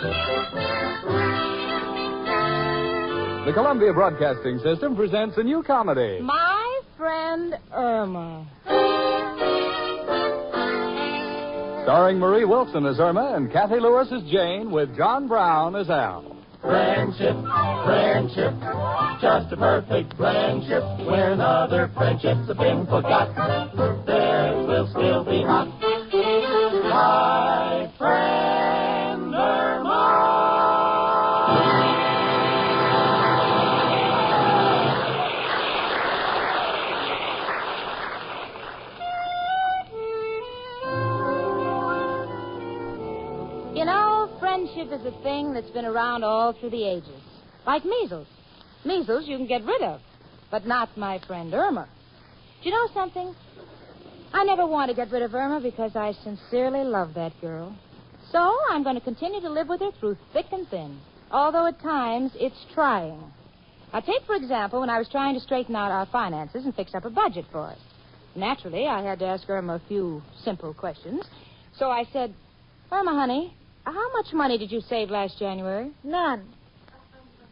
The Columbia Broadcasting System presents a new comedy. My Friend Irma. Starring Marie Wilson as Irma and Cathy Lewis as Jane, with John Brown as Al. Friendship, friendship, just a perfect friendship. When other friendships have been forgot, theirs will still be hot. My friend Irma. You know, friendship is a thing that's been around all through the ages. Like measles. Measles you can get rid of, but not my friend Irma. Do you know something? I never want to get rid of Irma because I sincerely love that girl. So I'm going to continue to live with her through thick and thin, although at times it's trying. Now, take, for example, when I was trying to straighten out our finances and fix up a budget for us. Naturally, I had to ask Irma a few simple questions. So I said, Irma, honey, how much money did you save last January? None.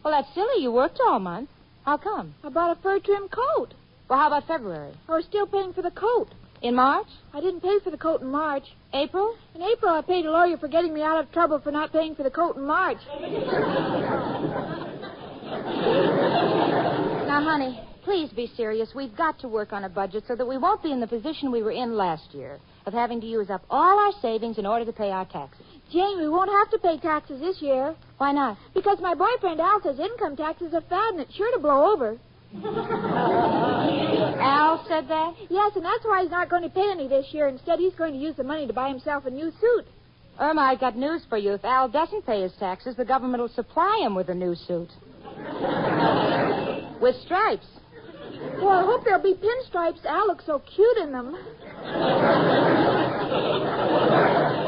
Well, that's silly. You worked all month. How come? I bought a fur trim coat. Well, how about February? I was still paying for the coat. In March? I didn't pay for the coat in March. April? In April, I paid a lawyer for getting me out of trouble for not paying for the coat in March. Now, honey, please be serious. We've got to work on a budget so that we won't be in the position we were in last year of having to use up all our savings in order to pay our taxes. Jane, we won't have to pay taxes this year. Why not? Because my boyfriend Al says income taxes are fad and it's sure to blow over. Al said that? Yes, and that's why he's not going to pay any this year. Instead, he's going to use the money to buy himself a new suit. Irma, I got news for you. If Al doesn't pay his taxes, the government will supply him with a new suit. With stripes. Well, I hope there'll be pinstripes. Al looks so cute in them.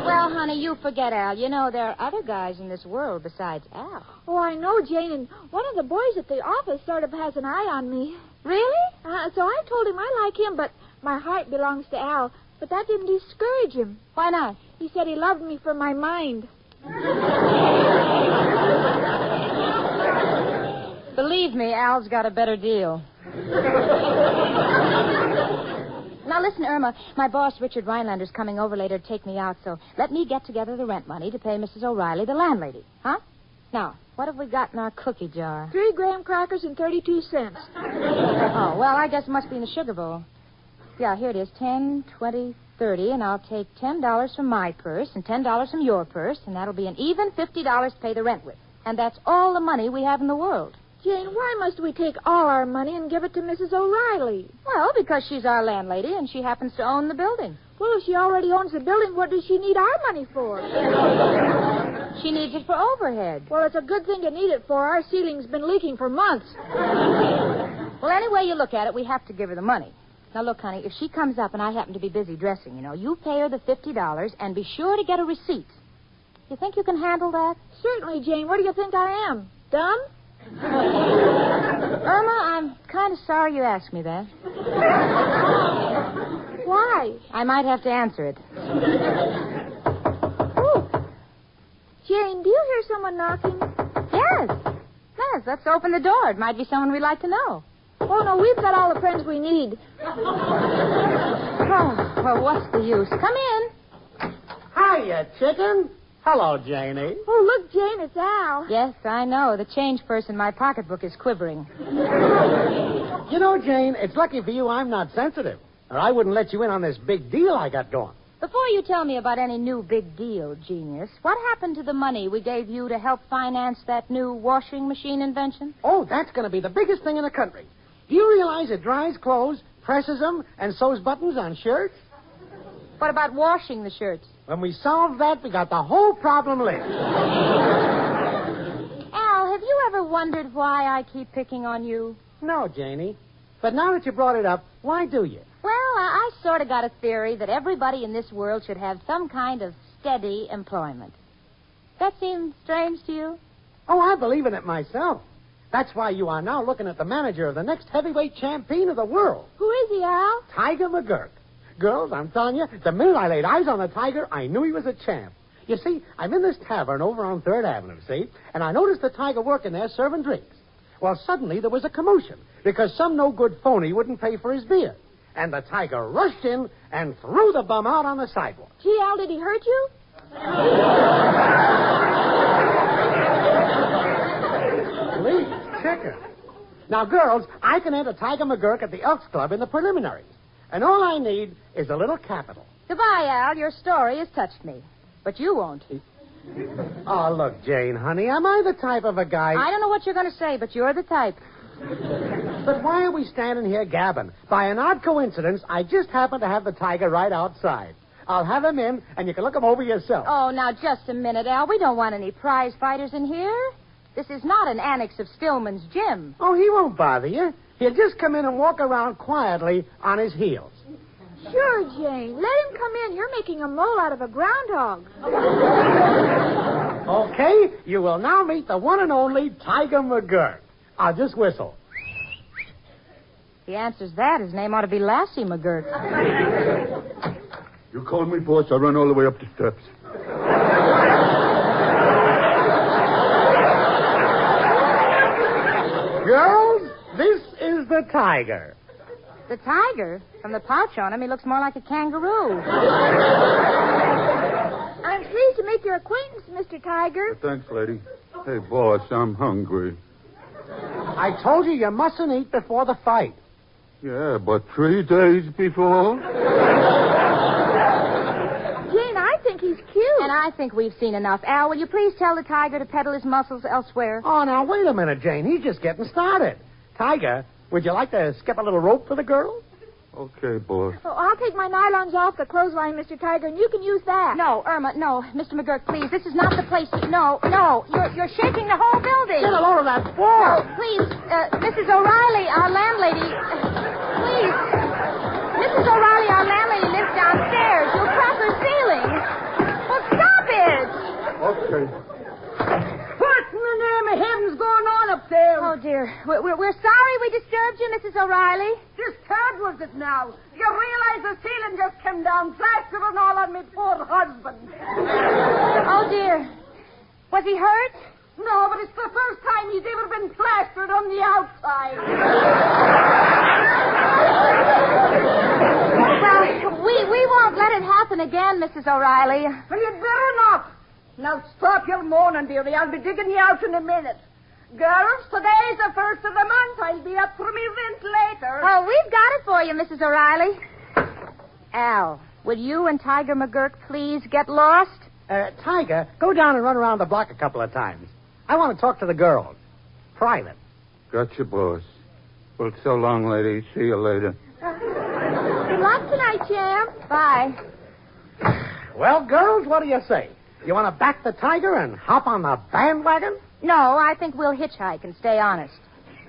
Well, honey, you forget Al. You know, there are other guys in this world besides Al. Oh, I know, Jane, and one of the boys at the office sort of has an eye on me. Really? So I told him I like him, but my heart belongs to Al. But that didn't discourage him. Why not? He said he loved me for my mind. Believe me, Al's got a better deal. Now, listen, Irma, my boss, Richard Rhinelander's coming over later to take me out, so let me get together the rent money to pay Mrs. O'Reilly, the landlady. Huh? Now, what have we got in our cookie jar? 3 graham crackers and 32 cents. Oh, well, I guess it must be in the sugar bowl. Yeah, here it is, 10, 20, 30, and I'll take $10 from my purse and $10 from your purse, and that'll be an even $50 to pay the rent with. And that's all the money we have in the world. Jane, why must we take all our money and give it to Mrs. O'Reilly? Well, because she's our landlady and she happens to own the building. Well, if she already owns the building, what does she need our money for? She needs it for overhead. Well, it's a good thing to need it for. Our ceiling's been leaking for months. Well, any way you look at it, we have to give her the money. Now, look, honey, if she comes up and I happen to be busy dressing, you pay her the $50 and be sure to get a receipt. You think you can handle that? Certainly, Jane. Where do you think I am? Dumb? Irma, I'm kind of sorry you asked me that. Why? I might have to answer it. Oh. Jane, do you hear someone knocking? Yes, let's open the door. It might be someone we'd like to know. Oh, no, we've got all the friends we need. Oh, well, what's the use? Come in. Hiya, chicken. Hello, Janie. Oh, look, Jane, it's Al. Yes, I know. The change purse in my pocketbook is quivering. You know, Jane, it's lucky for you I'm not sensitive, or I wouldn't let you in on this big deal I got going. Before you tell me about any new big deal, genius, what happened to the money we gave you to help finance that new washing machine invention? Oh, that's going to be the biggest thing in the country. Do you realize it dries clothes, presses them, and sews buttons on shirts? What about washing the shirts? When we solve that, we got the whole problem licked. Al, have you ever wondered why I keep picking on you? No, Janie. But now that you brought it up, why do you? Well, I sort of got a theory that everybody in this world should have some kind of steady employment. That seems strange to you? Oh, I believe in it myself. That's why you are now looking at the manager of the next heavyweight champion of the world. Who is he, Al? Tiger McGurk. Girls, I'm telling you, the minute I laid eyes on the Tiger, I knew he was a champ. You see, I'm in this tavern over on 3rd Avenue, see? And I noticed the tiger working there serving drinks. Well, suddenly there was a commotion because some no-good phony wouldn't pay for his beer. And the tiger rushed in and threw the bum out on the sidewalk. Gee, Al, did he hurt you? Please, chicken. Now, girls, I can enter Tiger McGurk at the Elks Club in the preliminaries. And all I need is a little capital. Goodbye, Al. Your story has touched me. But you won't. Oh, look, Jane, honey, am I the type of a guy... I don't know what you're going to say, but you're the type. But why are we standing here gabbing? By an odd coincidence, I just happen to have the tiger right outside. I'll have him in, and you can look him over yourself. Oh, now, just a minute, Al. We don't want any prize fighters in here. This is not an annex of Stillman's gym. Oh, he won't bother you. He'll just come in and walk around quietly on his heels. Sure, Jane. Let him come in. You're making a mole out of a groundhog. Okay, you will now meet the one and only Tiger McGurk. I'll just whistle. He answers that. His name ought to be Lassie McGurk. You call me boss, I'll run all the way up the steps. Girls, this is the tiger. The tiger? From the pouch on him, he looks more like a kangaroo. I'm pleased to make your acquaintance, Mr. Tiger. Thanks, lady. Hey, boss, I'm hungry. I told you mustn't eat before the fight. Yeah, but 3 days before? Jane, I think he's cute. And I think we've seen enough. Al, will you please tell the tiger to peddle his muscles elsewhere? Oh, now, wait a minute, Jane. He's just getting started. Tiger, would you like to skip a little rope for the girl? Okay, boss. Oh, I'll take my nylons off the clothesline, Mr. Tiger, and you can use that. No, Irma, no. Mr. McGurk, please. This is not the place to... No. You're shaking the whole building. Get a load of that floor. No, please. Mrs. O'Reilly, our landlady... please. Mrs. O'Reilly, our landlady, lives downstairs. You'll crack her ceiling. Well, stop it. Okay. What in the name of heaven's going on up there? Oh, dear. We're sorry we disturbed you, Mrs. O'Reilly. Disturbed was it now? You realize the ceiling just came down, plaster and all on me poor husband. Oh, dear. Was he hurt? No, but it's the first time he's ever been plastered on the outside. Well, we won't let it happen again, Mrs. O'Reilly. Well, you'd better not. Now, stop your moaning, dearie. I'll be digging you out in a minute. Girls, today's the first of the month. I'll be up for me rent later. Oh, we've got it for you, Mrs. O'Reilly. Al, would you and Tiger McGurk please get lost? Tiger, go down and run around the block a couple of times. I want to talk to the girls. Private. Gotcha, boss. Well, so long, lady. See you later. Good luck tonight, champ. Bye. Well, girls, what do you say? You want to back the tiger and hop on the bandwagon? No, I think we'll hitchhike and stay honest.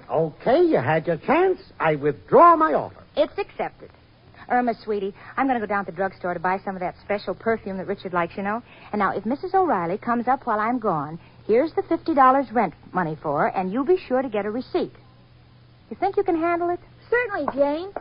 Okay, you had your chance. I withdraw my offer. It's accepted. Irma, sweetie, I'm going to go down to the drugstore to buy some of that special perfume that Richard likes, you know. And now, if Mrs. O'Reilly comes up while I'm gone, here's the $50 rent money for her, and you be sure to get a receipt. You think you can handle it? Certainly, Jane.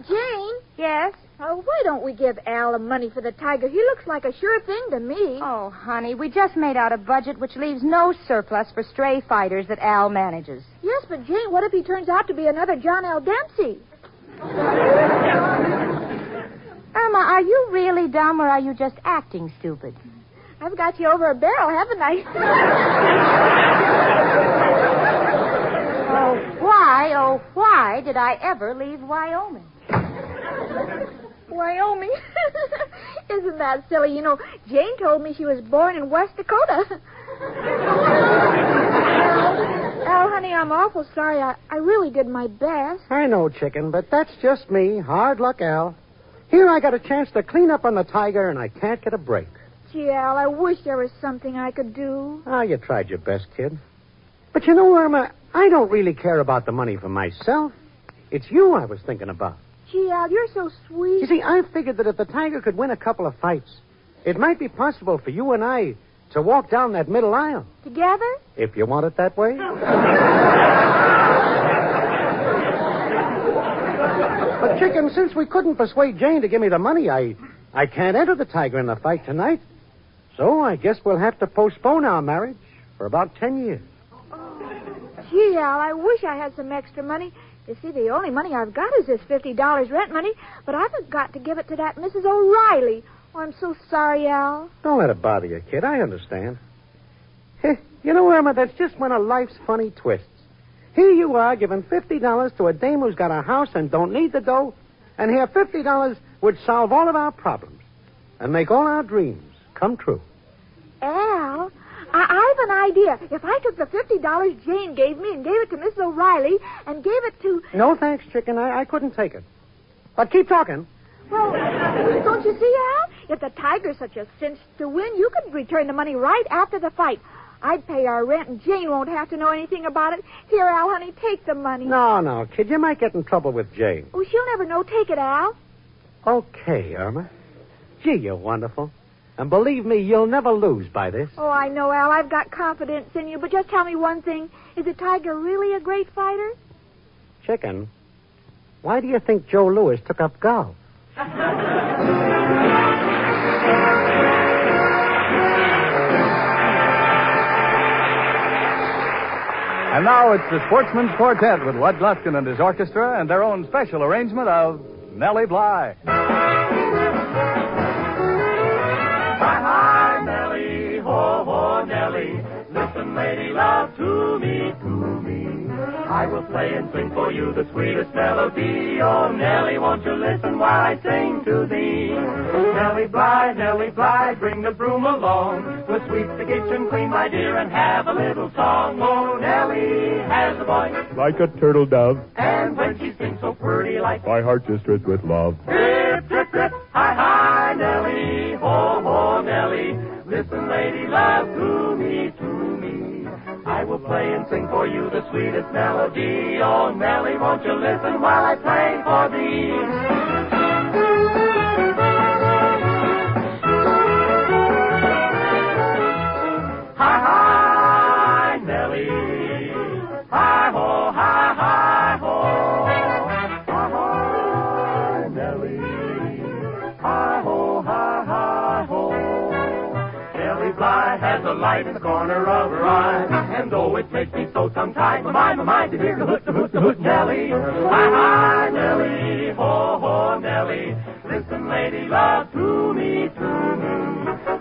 Jane? Yes? Why don't we give Al the money for the tiger? He looks like a sure thing to me. Oh, honey, we just made out a budget which leaves no surplus for stray fighters that Al manages. Yes, but Jane, what if he turns out to be another John L. Dempsey? Irma, are you really dumb or are you just acting stupid? I've got you over a barrel, haven't I? Why did I ever leave Wyoming? Wyoming? Isn't that silly? You know, Jane told me she was born in West Dakota. Al, honey, I'm awful sorry. I really did my best. I know, chicken, but that's just me. Hard luck, Al. Here I got a chance to clean up on the tiger, and I can't get a break. Gee, Al, I wish there was something I could do. Ah, you tried your best, kid. But you know, Irma, I don't really care about the money for myself. It's you I was thinking about. Gee, Al, you're so sweet. You see, I figured that if the tiger could win a couple of fights, it might be possible for you and I to walk down that middle aisle. Together? If you want it that way. But, chicken, since we couldn't persuade Jane to give me the money, I can't enter the tiger in the fight tonight. So I guess we'll have to postpone our marriage for about 10 years. Gee, Al, I wish I had some extra money. You see, the only money I've got is this $50 rent money, but I've got to give it to that Mrs. O'Reilly. Oh, I'm so sorry, Al. Don't let it bother you, kid. I understand. You know, Irma, that's just one of life's funny twists. Here you are giving $50 to a dame who's got a house and don't need the dough, and here $50 would solve all of our problems and make all our dreams come true. Al, I have an idea. If I took the $50 Jane gave me and gave it to Mrs. O'Reilly and gave it to... No, thanks, chicken. I couldn't take it. But keep talking. Well, don't you see, Al? If the tiger's such a cinch to win, you could return the money right after the fight. I'd pay our rent, and Jane won't have to know anything about it. Here, Al, honey, take the money. No, kid. You might get in trouble with Jane. Oh, she'll never know. Take it, Al. Okay, Irma. Gee, you're wonderful. And believe me, you'll never lose by this. Oh, I know, Al. I've got confidence in you. But just tell me one thing. Is the tiger really a great fighter? Chicken, why do you think Joe Louis took up golf? And now it's the Sportsman's Quartet with Lud Gluskin and his orchestra and their own special arrangement of Nellie Bly. Hi, Nellie, ho, ho, Nellie. Listen, lady love, to me, to me. I will play and sing for you the sweetest melody. Oh, Nellie, won't you listen while I sing to thee? Nellie Bly, bring the broom along. We'll sweep the kitchen clean, my dear, and have a little song. Oh, Nellie has a voice like a turtle dove, and when she sings so pretty like my heart just drips with love. Drip, drip, drip, hi, hi, Nellie, ho, ho, Nellie. Listen, lady love, to me, to me. I will play and sing for you the sweetest melody. Oh, Nellie, won't you listen while I play for thee? Hi, hi, Nellie. Hi, ho, hi, hi, ho. Hi, hi, Nellie. Hi, ho, hi, hi, ho. Nellie Bly has a light in the corner of her eye, and though it makes me so tongue-tied, my mind to hear the hoot, Nellie. Hi, hi, Nellie, ho, ho, Nellie. Listen, lady love, to me, to me.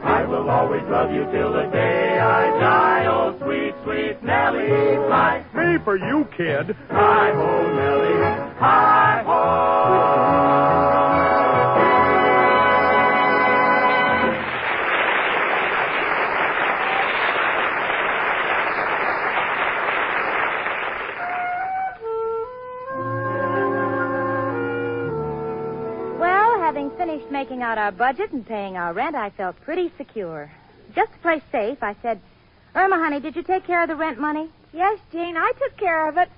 I will always love you till the day I die. Oh, sweet, sweet Nellie Bly. Me for you, kid. Hi, ho, Nellie. Hi, ho. Having finished making out our budget and paying our rent, I felt pretty secure. Just to play safe, I said, Irma, honey, did you take care of the rent money? Yes, Jane, I took care of it.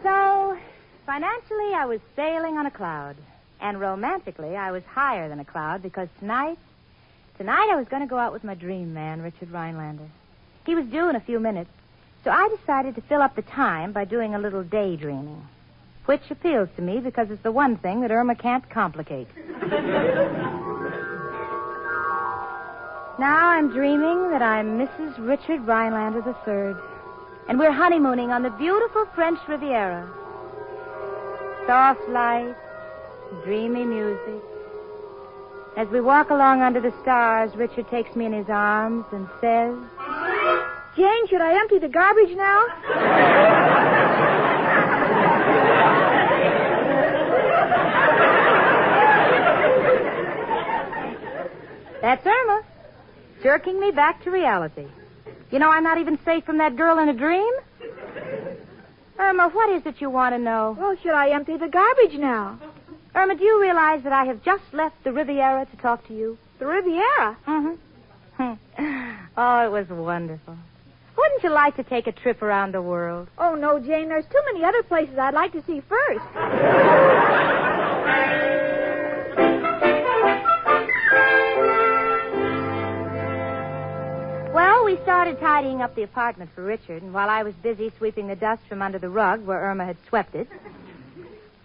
So, financially, I was sailing on a cloud. And romantically, I was higher than a cloud because tonight I was going to go out with my dream man, Richard Rhinelander. He was due in a few minutes, so I decided to fill up the time by doing a little daydreaming. Which appeals to me because it's the one thing that Irma can't complicate. Now I'm dreaming that I'm Mrs. Richard Rhinelander III, and we're honeymooning on the beautiful French Riviera. Soft lights, dreamy music. As we walk along under the stars, Richard takes me in his arms and says, Jane, should I empty the garbage now? That's Irma, jerking me back to reality. You know, I'm not even safe from that girl in a dream. Irma, what is it you want to know? Well, should I empty the garbage now? Irma, do you realize that I have just left the Riviera to talk to you? The Riviera? Mm-hmm. Oh, it was wonderful. Wouldn't you like to take a trip around the world? Oh, no, Jane. There's too many other places I'd like to see first. Well, we started tidying up the apartment for Richard, and while I was busy sweeping the dust from under the rug where Irma had swept it,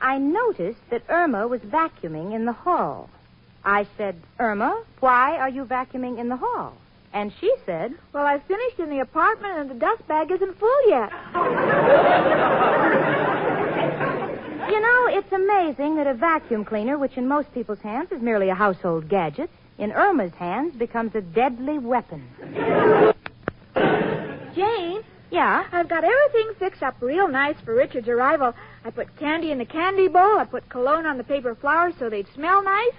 I noticed that Irma was vacuuming in the hall. I said, Irma, why are you vacuuming in the hall? And she said, Well, I finished in the apartment and the dust bag isn't full yet. you know, it's amazing that a vacuum cleaner, which in most people's hands is merely a household gadget, in Irma's hands becomes a deadly weapon. Jane? Yeah? I've got everything fixed up real nice for Richard's arrival. I put candy in the candy bowl. I put cologne on the paper flowers so they'd smell nice.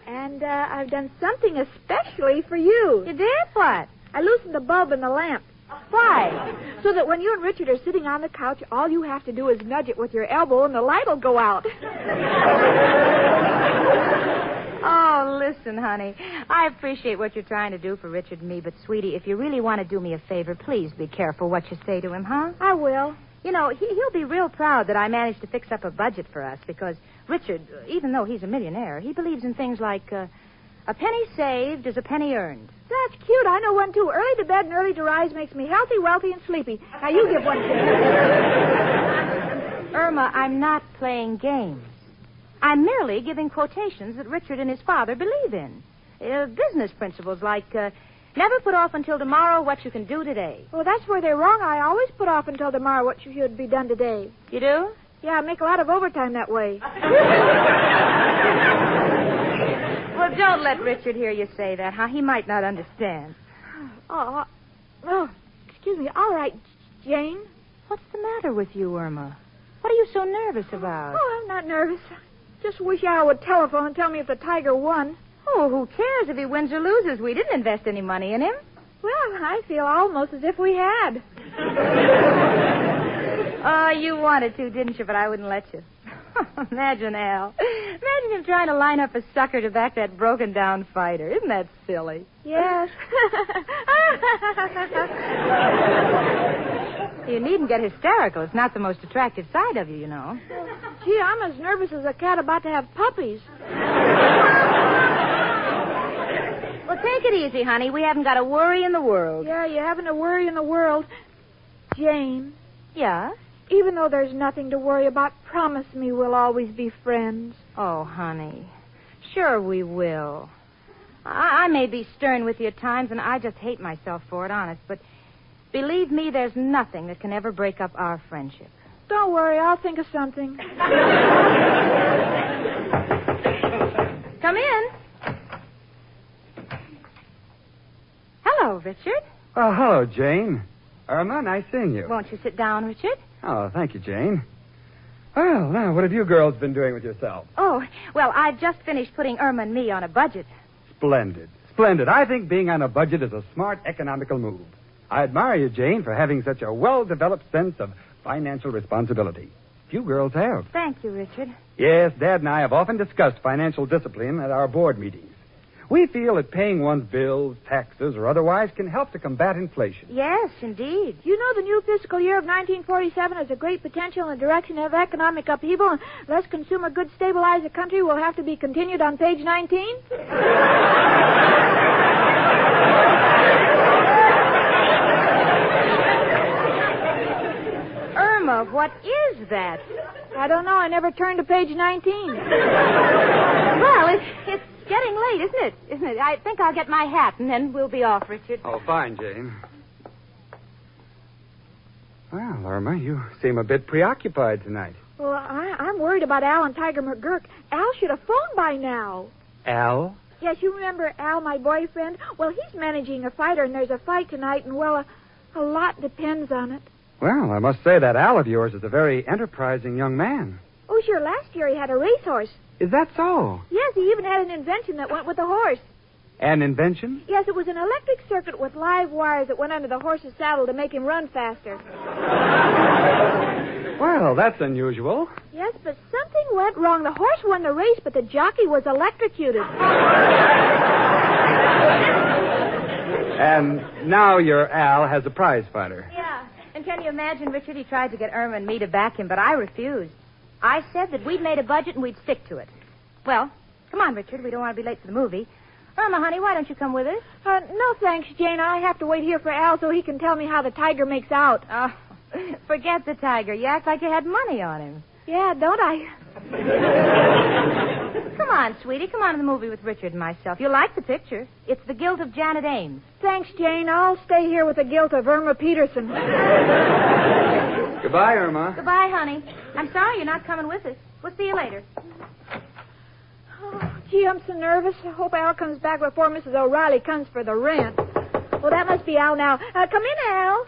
And I've done something especially for you. You did? What? I loosened the bulb in the lamp. Why? So that when you and Richard are sitting on the couch, all you have to do is nudge it with your elbow and the light will go out. Oh, listen, honey. I appreciate what you're trying to do for Richard and me, but, sweetie, if you really want to do me a favor, please be careful what you say to him, huh? I will. You know, he'll be real proud that I managed to fix up a budget for us because Richard, even though he's a millionaire, he believes in things like a penny saved is a penny earned. That's cute. I know one, too. Early to bed and early to rise makes me healthy, wealthy, and sleepy. Now, you give one to me. Irma, I'm not playing games. I'm merely giving quotations that Richard and his father believe in. Business principles like, never put off until tomorrow what you can do today. Well, that's where they're wrong. I always put off until tomorrow what should be done today. You do? Yeah, I make a lot of overtime that way. Well, don't let Richard hear you say that, huh? He might not understand. Oh, excuse me. All right, Jane. What's the matter with you, Irma? What are you so nervous about? Oh, I'm not nervous. Just wish Al would telephone and tell me if the Tiger won. Oh, who cares if he wins or loses? We didn't invest any money in him. Well, I feel almost as if we had. Oh, you wanted to, didn't you? But I wouldn't let you. Imagine Al. Imagine him trying to line up a sucker to back that broken-down fighter. Isn't that silly? Yes. You needn't get hysterical. It's not the most attractive side of you, you know. Gee, I'm as nervous as a cat about to have puppies. Well, take it easy, honey. We haven't got a worry in the world. Yeah, you haven't a worry in the world. Jane. Yeah? Even though there's nothing to worry about, promise me we'll always be friends. Oh, honey. Sure we will. I may be stern with you at times, and I just hate myself for it, honest. But believe me, there's nothing that can ever break up our friendship. Don't worry, I'll think of something. Come in. Hello, Richard. Oh, hello, Jane. Irma, nice seeing you. Won't you sit down, Richard? Oh, thank you, Jane. Well, now, what have you girls been doing with yourselves? Oh, well, I've just finished putting Irma and me on a budget. Splendid. Splendid. I think being on a budget is a smart, economical move. I admire you, Jane, for having such a well-developed sense of financial responsibility. Few girls have. Thank you, Richard. Yes, Dad and I have often discussed financial discipline at our board meetings. We feel that paying one's bills, taxes, or otherwise can help to combat inflation. Yes, indeed. You know the new fiscal year of 1947 has a great potential in the direction of economic upheaval, and unless consumer goods stabilize the country will have to be continued on page 19? Irma, what is that? I don't know. I never turned to page 19. Well, it's getting late, isn't it? I think I'll get my hat, and then we'll be off, Richard. Oh, fine, Jane. Well, Irma, you seem a bit preoccupied tonight. Well, I'm worried about Al and Tiger McGurk. Al should have phoned by now. Al? Yes, you remember Al, my boyfriend? Well, he's managing a fighter, and there's a fight tonight, and, well, a lot depends on it. Well, I must say that Al of yours is a very enterprising young man. Oh, sure, last year he had a racehorse. Is that so? Yes, he even had an invention that went with the horse. An invention? Yes, it was an electric circuit with live wires that went under the horse's saddle to make him run faster. Well, that's unusual. Yes, but something went wrong. The horse won the race, but the jockey was electrocuted. And now your Al has a prize fighter. Yeah, and can you imagine, Richard, he tried to get Irma and me to back him, but I refused. I said that we'd made a budget and we'd stick to it. Well, come on, Richard. We don't want to be late for the movie. Irma, honey, why don't you come with us? No, thanks, Jane. I have to wait here for Al so he can tell me how the Tiger makes out. Oh, forget the Tiger. You act like you had money on him. Yeah, don't I? Come on, sweetie. Come on to the movie with Richard and myself. You'll like the picture. It's The Guilt of Janet Ames. Thanks, Jane. I'll stay here with the guilt of Irma Peterson. Goodbye, Irma. Goodbye, honey. I'm sorry you're not coming with us. We'll see you later. Oh, gee, I'm so nervous. I hope Al comes back before Mrs. O'Reilly comes for the rent. Well, that must be Al now. Come in, Al.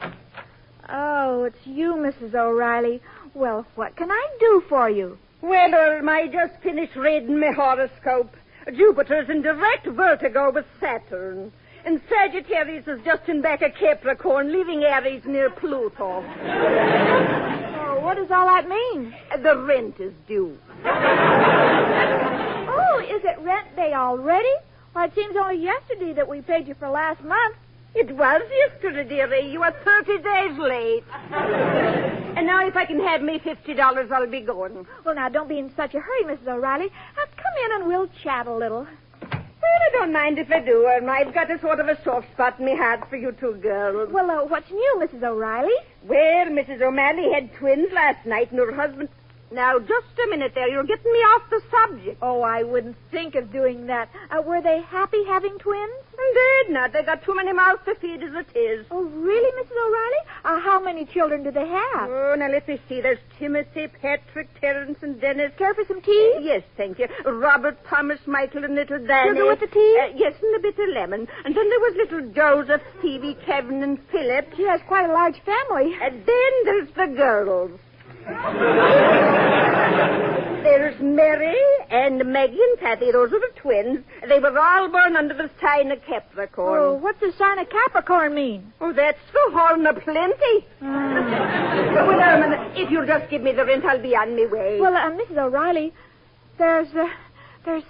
Oh, it's you, Mrs. O'Reilly. Well, what can I do for you? Well, Irma, I just finished reading my horoscope. Jupiter's in direct vertigo with Saturn. And Sagittarius is just in back of Capricorn, leaving Aries near Pluto. Oh, what does all that mean? The rent is due. Oh, is it rent day already? Well, it seems only yesterday that we paid you for last month. It was yesterday, dearie. You were 30 days late. And now if I can have me $50, I'll be going. Well, now, don't be in such a hurry, Mrs. O'Reilly. Come in and we'll chat a little. Well, I don't mind if I do, Irma. I've got a sort of a soft spot in my heart for you two girls. Well, what's new, Mrs. O'Reilly? Well, Mrs. O'Malley had twins last night, and her husband... Now, just a minute there. You're getting me off the subject. Oh, I wouldn't think of doing that. Were they happy having twins? Indeed not. They got too many mouths to feed as it is. Oh, really, Mrs. O'Reilly? How many children do they have? Oh, now let me see. There's Timothy, Patrick, Terence, and Dennis. Care for some tea? Yes, thank you. Robert, Thomas, Michael, and little Danny. Sugar with the tea? Yes, and a bit of lemon. And then there was little Joseph, Stevie, Kevin, and Philip. She has quite a large family. And then there's the girls. There's Mary and Maggie and Cathy. Those are the twins. They were all born under the sign of Capricorn. Oh, what's the sign of Capricorn mean? Oh, that's the horn of plenty. Well, Irma, if you'll just give me the rent, I'll be on my way. Well, Mrs. O'Reilly, there's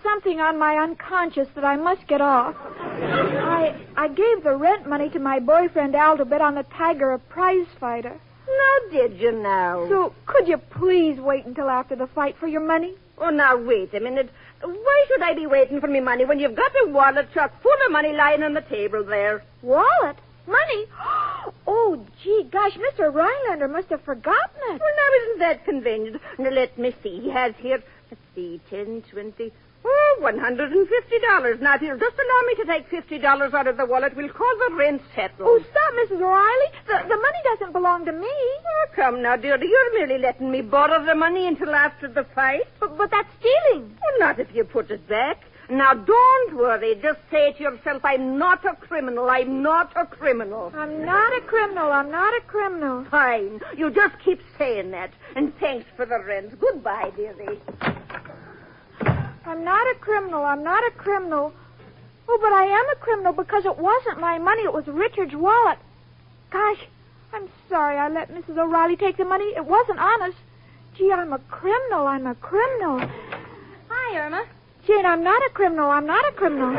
something on my unconscious that I must get off. I gave the rent money to my boyfriend Al to bet on the Tiger, a prize fighter. Now, did you now? So, could you please wait until after the fight for your money? Oh, now, wait a minute. Why should I be waiting for me money when you've got a wallet chock full of money lying on the table there? Wallet? Money? Oh, gee, gosh, Mr. Rhinelander must have forgotten it. Well, now, isn't that convenient? Now, let me see. He has here, let's see, 10, 20... Oh, $150. Now, if you'll just allow me to take $50 out of the wallet, we'll call the rent settled. Oh, stop, Mrs. O'Reilly. The money doesn't belong to me. Oh, come now, dearie. You're merely letting me borrow the money until after the fight. But that's stealing. Well, not if you put it back. Now, don't worry. Just say to yourself, I'm not a criminal. I'm not a criminal. I'm not a criminal. I'm not a criminal. Fine. You just keep saying that. And thanks for the rent. Goodbye, dearie. I'm not a criminal. I'm not a criminal. Oh, but I am a criminal because it wasn't my money. It was Richard's wallet. Gosh, I'm sorry I let Mrs. O'Reilly take the money. It wasn't honest. Gee, I'm a criminal. I'm a criminal. Hi, Irma. Jane, I'm not a criminal. I'm not a criminal.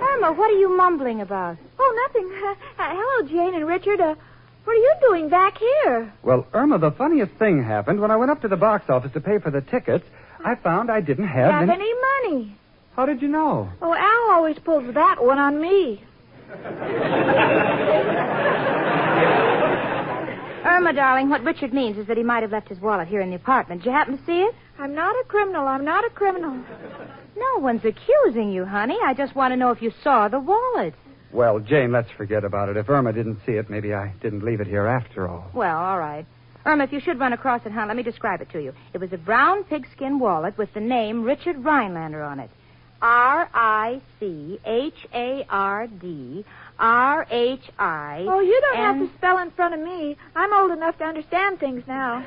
Irma, what are you mumbling about? Oh, nothing. Hello, Jane and Richard. What are you doing back here? Well, Irma, the funniest thing happened when I went up to the box office to pay for the tickets. I found I didn't have any money. How did you know? Oh, Al always pulls that one on me. Irma, darling, what Richard means is that he might have left his wallet here in the apartment. Did you happen to see it? I'm not a criminal. I'm not a criminal. No one's accusing you, honey. I just want to know if you saw the wallet. Well, Jane, let's forget about it. If Irma didn't see it, maybe I didn't leave it here after all. Well, all right. Irma, if you should run across it, let me describe it to you. It was a brown pigskin wallet with the name Richard Rhinelander on it. RICHARD Oh, you don't have to spell in front of me. I'm old enough to understand things now.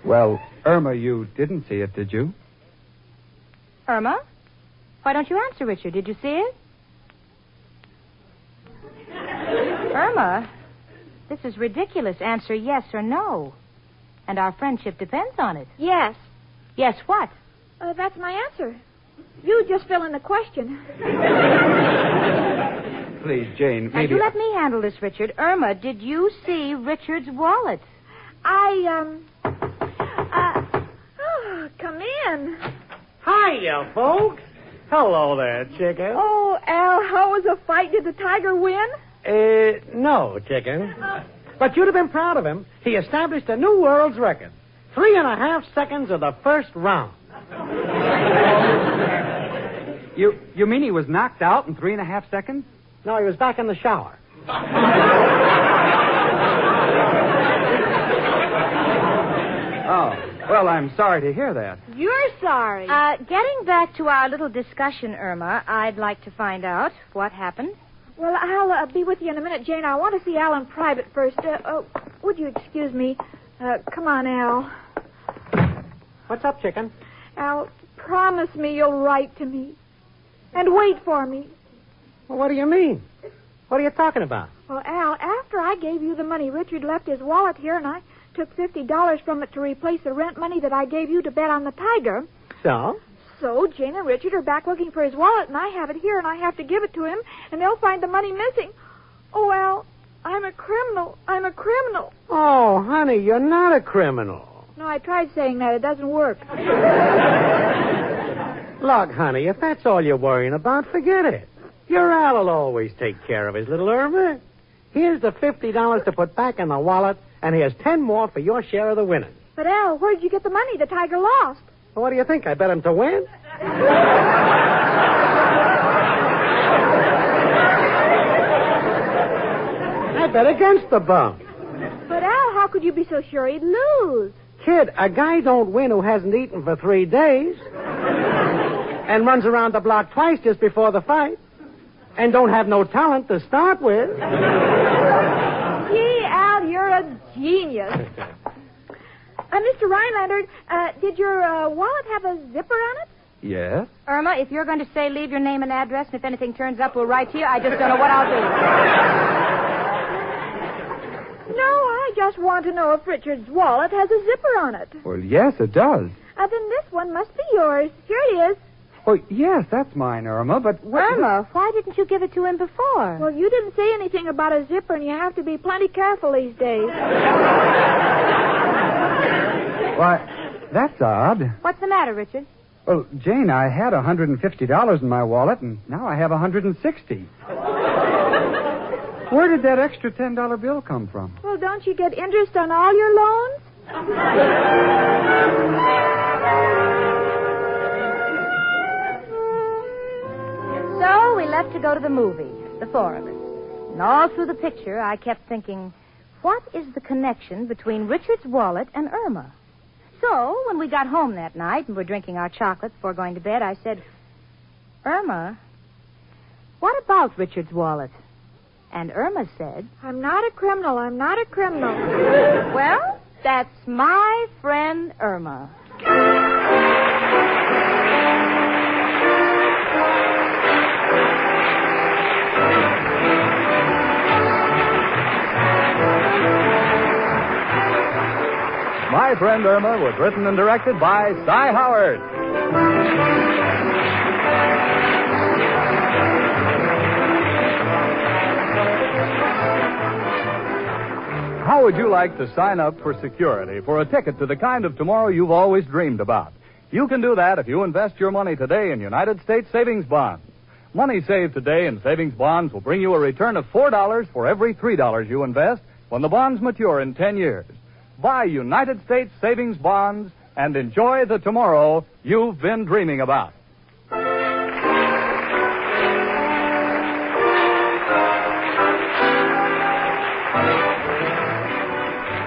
Well, Irma, you didn't see it, did you? Irma? Why don't you answer, Richard? Did you see it? Irma, this is ridiculous. Answer yes or no. And our friendship depends on it. Yes. Yes, what? That's my answer. You just fill in the question. Please, Jane, Now, you let me handle this, Richard. Irma, did you see Richard's wallet? Come in. Hiya, folks. Hello there, chicken. Oh, Al, how was the fight? Did the Tiger win? No, chicken. But you'd have been proud of him. He established a new world's record. 3.5 seconds of the first round. You mean he was knocked out in 3.5 seconds? No, he was back in the shower. Oh, well, I'm sorry to hear that. You're sorry. Getting back to our little discussion, Irma, I'd like to find out what happened. Well, I'll be with you in a minute, Jane. I want to see Al in private first. Would you excuse me? Come on, Al. What's up, chicken? Al, promise me you'll write to me. And wait for me. Well, what do you mean? What are you talking about? Well, Al, after I gave you the money, Richard left his wallet here, and I took $50 from it to replace the rent money that I gave you to bet on the Tiger. So? So Jane and Richard are back looking for his wallet, and I have it here, and I have to give it to him, and they'll find the money missing. Oh, Al, I'm a criminal. I'm a criminal. Oh, honey, you're not a criminal. No, I tried saying that. It doesn't work. Look, honey, if that's all you're worrying about, forget it. Your Al will always take care of his little Irma. Here's the $50 to put back in the wallet, and here's 10 more for your share of the winnings. But, Al, where'd you get the money the Tiger lost? Well, what do you think? I bet him to win? I bet against the bum. But, Al, how could you be so sure he'd lose? Kid, a guy don't win who hasn't eaten for 3 days and runs around the block twice just before the fight and don't have no talent to start with. Gee, Al, you're a genius. Mr. Rhinelander, did your wallet have a zipper on it? Yes? Irma, if you're going to say leave your name and address, and if anything turns up, we'll write to you. I just don't know what I'll do. No, I just want to know if Richard's wallet has a zipper on it. Well, yes, it does. Then this one must be yours. Here it is. Oh, yes, that's mine, Irma, but... Irma, why didn't you give it to him before? Well, you didn't say anything about a zipper, and you have to be plenty careful these days. Why, that's odd. What's the matter, Richard? Well, Jane, I had $150 in my wallet, and now I have $160. Where did that extra $10 bill come from? Well, don't you get interest on all your loans? So we left to go to the movie, the four of us. And all through the picture, I kept thinking, what is the connection between Richard's wallet and Irma? So when we got home that night and were drinking our chocolate before going to bed, I said, Irma, what about Richard's wallet? And Irma said, I'm not a criminal. I'm not a criminal. Well, that's my friend Irma. My Friend Irma was written and directed by Cy Howard. How would you like to sign up for security for a ticket to the kind of tomorrow you've always dreamed about? You can do that if you invest your money today in United States savings bonds. Money saved today in savings bonds will bring you a return of $4 for every $3 you invest when the bonds mature in 10 years. Buy United States savings bonds and enjoy the tomorrow you've been dreaming about.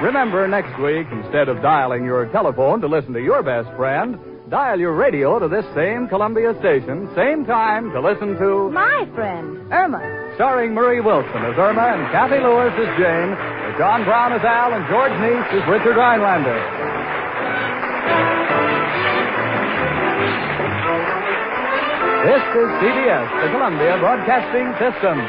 Remember, next week, instead of dialing your telephone to listen to your best friend, dial your radio to this same Columbia station, same time to listen to... My Friend Irma. Starring Marie Wilson as Irma and Cathy Lewis as Jane, with John Brown as Al and George Neese as Richard Rhinelander. This is CBS, the Columbia Broadcasting System.